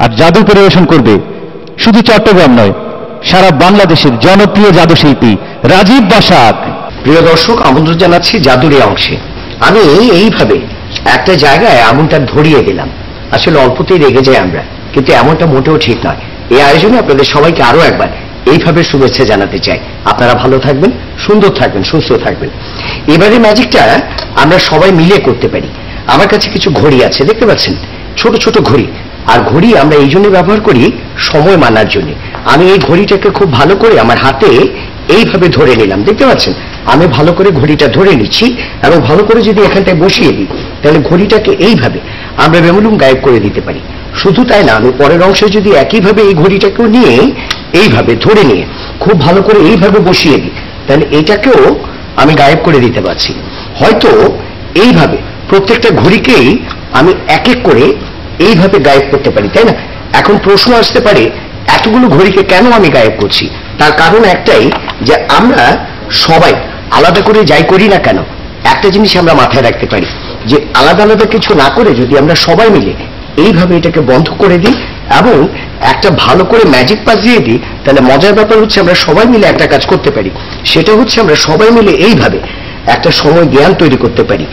আর জাদু পরিবেশন করবে শুধু চট্টগ্রাম নয়, সারা বাংলাদেশের জনপ্রিয় জাদুশিল্পী রাজীব বাসাক। প্রিয় দর্শক, আমন্ত্রণ জানাচ্ছি জাদুর এই অংশে। আমি এইভাবে একটা জায়গায় আগুনটা ধরিয়ে দিলাম। আসলে অল্পতেই রেগে যাই আমরা, কিন্তু এমনটা মোটেও ঠিক নয়। এই আয়োজনে আপনাদের সবাইকে আরো একবার এইভাবে শুভেচ্ছা জানাতে চাই। আপনারা ভালো থাকবেন, সুন্দর থাকবেন, সুস্থ থাকবেন। এবারে ম্যাজিকটা আমরা সবাই মিলে করতে পারি। আমার কাছে কিছু ঘড়ি আছে, দেখতে পাচ্ছেন, ছোট ছোট ঘড়ি। আর ঘড়ি আমরা এই জন্য ব্যবহার করি সময় মানার জন্য। আমি এই ঘড়িটাকে খুব ভালো করে আমার হাতে এইভাবে ধরে নিলাম, দেখতে পাচ্ছেন। আমি ভালো করে ঘড়িটা ধরে নিচ্ছি এবং ভালো করে যদি এখানটায় বসিয়ে দিই, তাহলে ঘড়িটাকে এইভাবে আমরা বেমুলুম গায়েব করে দিতে পারি। শুধু তাই না, আমি পরের অংশে যদি একইভাবে এই ঘড়িটাকেও নিয়ে এইভাবে ধরে নিয়ে খুব ভালো করে এইভাবে বসিয়ে দিই, তাহলে এটাকেও আমি গায়েব করে দিতে পারছি। হয়তো এইভাবে প্রত্যেকটা ঘড়িকেই আমি এক এক করে এইভাবে গায়েব করতে পারি, তাই না? এখন প্রশ্ন আসতে পারে, এতগুলো ঘড়িকে কেন আমি গায়েব করছি? তার কারণ একটাই, যে আমরা সবাই আলাদা করে যাই করি না কেন, একটা জিনিস আমরা মাথায় রাখতে পারি, যে আলাদা আলাদা কিছু না করে যদি আমরা সবাই মিলে এইভাবে এটাকে বন্ধ করে দিই এবং একটা ভালো করে ম্যাজিক পাস দিয়ে দিই, তাহলে মজার ব্যাপার হচ্ছে আমরা সবাই মিলে একটা কাজ করতে পারি। সেটা হচ্ছে আমরা সবাই মিলে এইভাবে একটা সময় জ্ঞান তৈরি করতে পারি,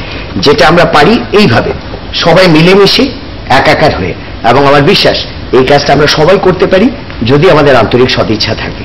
যেটা আমরা পারি এইভাবে সবাই মিলেমিশে একাকার হয়ে। এবং আমার বিশ্বাস এই কাজটা আমরা সবাই করতে পারি যদি আমাদের আন্তরিক সদিচ্ছা থাকে।